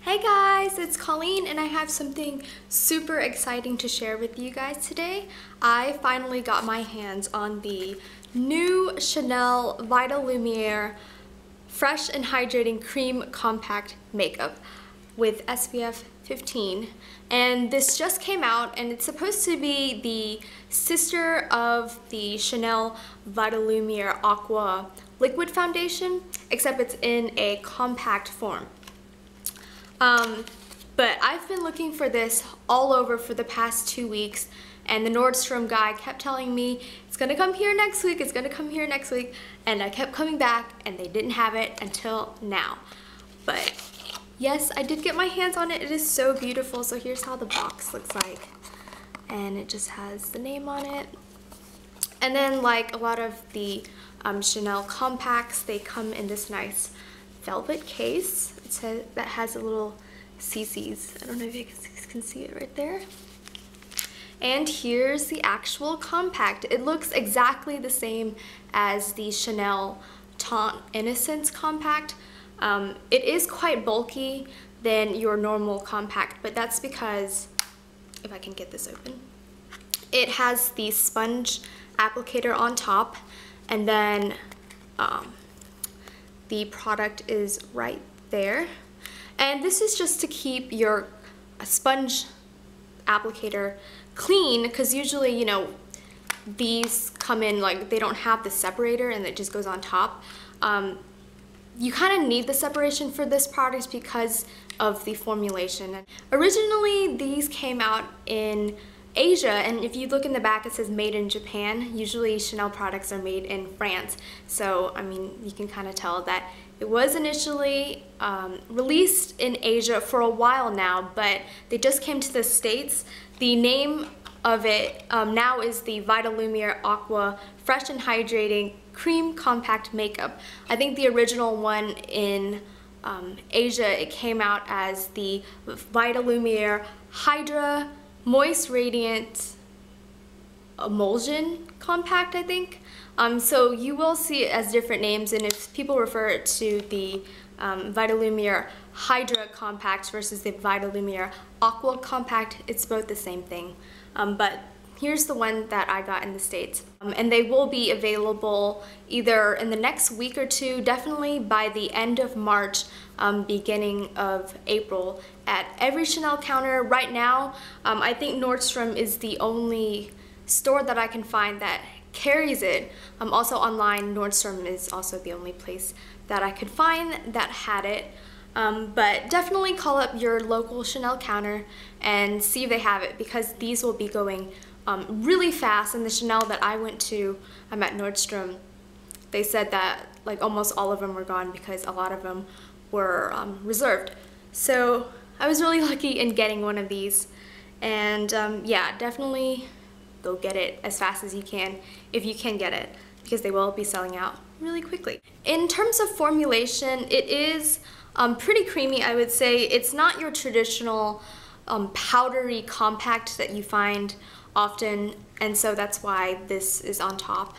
Hey guys, it's Colleen and I have something super exciting to share with you guys today. I finally got my hands on the new Chanel Vitalumiere Fresh and Hydrating Cream Compact Makeup with SPF 15. And this just came out and it's supposed to be the sister of the Chanel Vitalumiere Aqua liquid foundation, except it's in a compact form. But I've been looking for this all over for the past 2 weeks, and the Nordstrom guy kept telling me it's gonna come here next week, it's gonna come here next week, and I kept coming back and they didn't have it until now. But yes, I did get my hands on it. It is so beautiful. So here's how the box looks like, and it just has the name on it. And then, like a lot of the Chanel compacts, they come in this nice velvet case. It says that has a little CC's. I don't know if you guys can see it right there. And here's the actual compact. It looks exactly the same as the Chanel Taunt Innocence compact. It is quite bulky than your normal compact, but that's because, if I can get this open, it has the sponge applicator on top, and then the product is right there. And this is just to keep your sponge applicator clean, because usually, you know, these come in like they don't have the separator and it just goes on top. You kind of need the separation for this product because of the formulation. Originally, these came out in Asia, and if you look in the back, it says made in Japan. Usually Chanel products are made in France. So, I mean, you can kind of tell that it was initially released in Asia for a while now, but they just came to the States. The name of it now is the Vitalumiere Aqua Fresh and Hydrating Cream Compact Makeup. I think the original one in Asia, it came out as the Vitalumiere Hydra Moist Radiant Emulsion Compact, I think. So you will see it as different names, and if people refer it to the Vitalumiere Hydra Compact versus the Vitalumiere Aqua Compact, it's both the same thing. But here's the one that I got in the States. And they will be available either in the next week or two, definitely by the end of March, beginning of April, at every Chanel counter. Right now, I think Nordstrom is the only store that I can find that carries it. Also online, Nordstrom is also the only place that I could find that had it. But definitely call up your local Chanel counter and see if they have it, because these will be going really fast. And the Chanel that I went to, I'm at Nordstrom, they said that like almost all of them were gone because a lot of them were reserved. So I was really lucky in getting one of these, and yeah, definitely go get it as fast as you can if you can get it, because they will be selling out really quickly. In terms of formulation, it is pretty creamy, I would say. It's not your traditional powdery compact that you find often, and so that's why this is on top,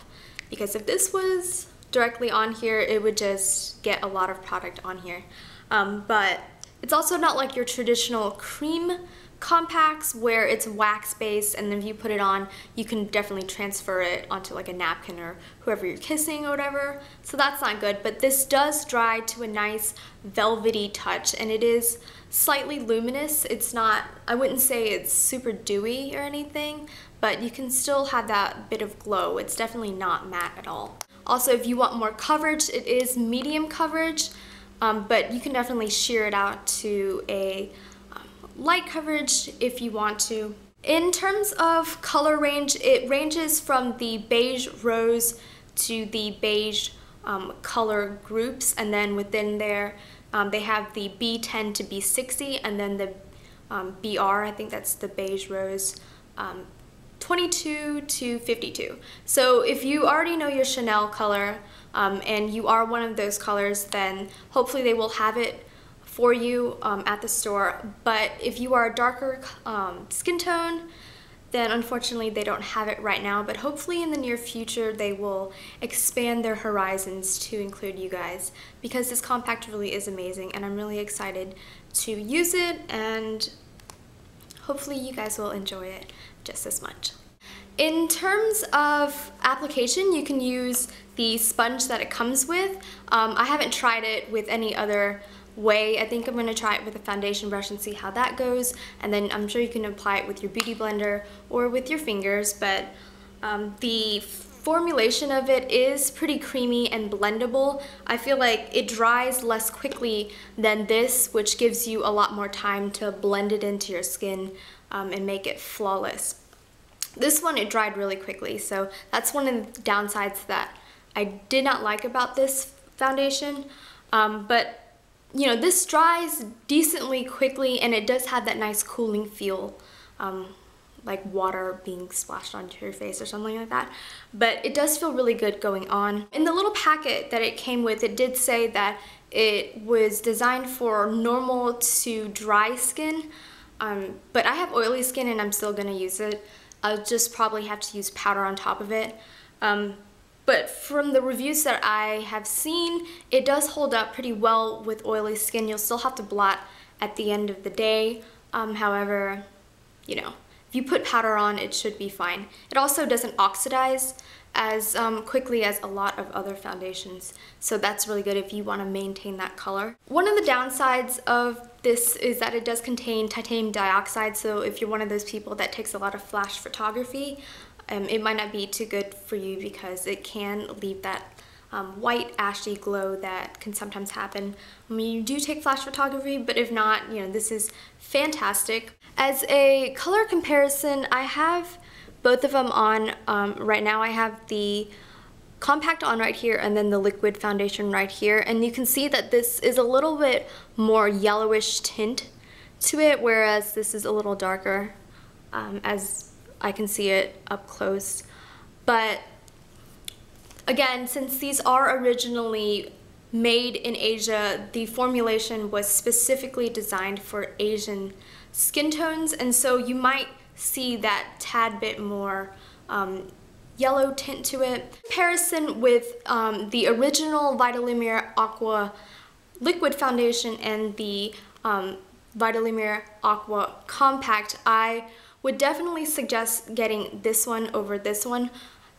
because if this was directly on here, it would just get a lot of product on here. But it's also not like your traditional cream compacts where it's wax based, and then if you put it on, you can definitely transfer it onto like a napkin or whoever you're kissing or whatever. So that's not good, but this does dry to a nice velvety touch, and it is slightly luminous. It's not, I wouldn't say it's super dewy or anything, but you can still have that bit of glow. It's definitely not matte at all. Also, if you want more coverage, it is medium coverage, but you can definitely sheer it out to a light coverage if you want to. In terms of color range, it ranges from the beige rose to the beige color groups, and then within there they have the B10 to B60, and then the BR, I think that's the beige rose, 22 to 52. So if you already know your Chanel color and you are one of those colors, then hopefully they will have it for you at the store. But if you are a darker skin tone, then unfortunately they don't have it right now, but hopefully in the near future they will expand their horizons to include you guys, because this compact really is amazing and I'm really excited to use it, and hopefully you guys will enjoy it just as much. In terms of application, you can use the sponge that it comes with. I haven't tried it with any other way. I think I'm going to try it with a foundation brush and see how that goes, and then I'm sure you can apply it with your beauty blender or with your fingers, but the formulation of it is pretty creamy and blendable. I feel like it dries less quickly than this, which gives you a lot more time to blend it into your skin and make it flawless. This one, it dried really quickly, so that's one of the downsides that I did not like about this foundation. But you know, this dries decently quickly, and it does have that nice cooling feel, like water being splashed onto your face or something like that. But it does feel really good going on. In the little packet that it came with, it did say that it was designed for normal to dry skin, but I have oily skin and I'm still gonna use it. I'll just probably have to use powder on top of it. But from the reviews that I have seen, it does hold up pretty well with oily skin. You'll still have to blot at the end of the day. However, you know, if you put powder on, it should be fine. It also doesn't oxidize as quickly as a lot of other foundations, so that's really good if you want to maintain that color. One of the downsides of this is that it does contain titanium dioxide, so if you're one of those people that takes a lot of flash photography, it might not be too good for you because it can leave that white ashy glow that can sometimes happen when you do take flash photography. But if not, you know, this is fantastic. As a color comparison, I have both of them on. Right now I have the compact on right here and then the liquid foundation right here, and you can see that this is a little bit more yellowish tint to it, whereas this is a little darker, as I can see it up close. But again, since these are originally made in Asia, the formulation was specifically designed for Asian skin tones, and so you might see that tad bit more yellow tint to it. In comparison with the original Vitalumiere Aqua liquid foundation and the Vitalumiere Aqua compact, I would definitely suggest getting this one over this one.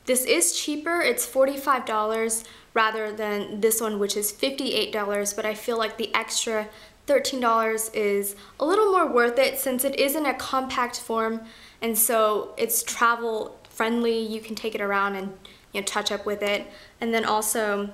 This is cheaper, it's $45 rather than this one, which is $58, but I feel like the extra $13 is a little more worth it since it is in a compact form, and so it's travel friendly. You can take it around and, you know, touch up with it. And then also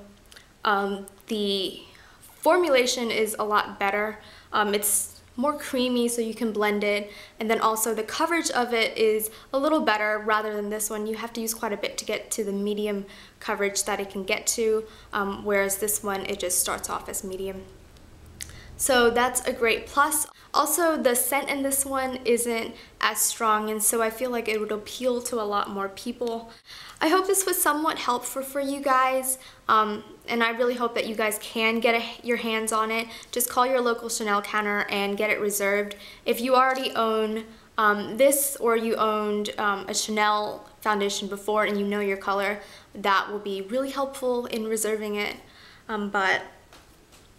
the formulation is a lot better. It's more creamy, so you can blend it, and then also the coverage of it is a little better rather than this one. You have to use quite a bit to get to the medium coverage that it can get to, whereas this one, it just starts off as medium. So that's a great plus. Also, the scent in this one isn't as strong, and so I feel like it would appeal to a lot more people. I hope this was somewhat helpful for you guys, and I really hope that you guys can get your hands on it. Just call your local Chanel counter and get it reserved. If you already own this, or you owned a Chanel foundation before and you know your color, that will be really helpful in reserving it. But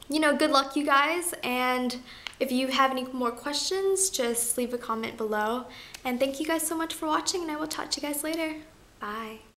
you know, good luck you guys, and if you have any more questions, just leave a comment below. And thank you guys so much for watching, and I will talk to you guys later. Bye.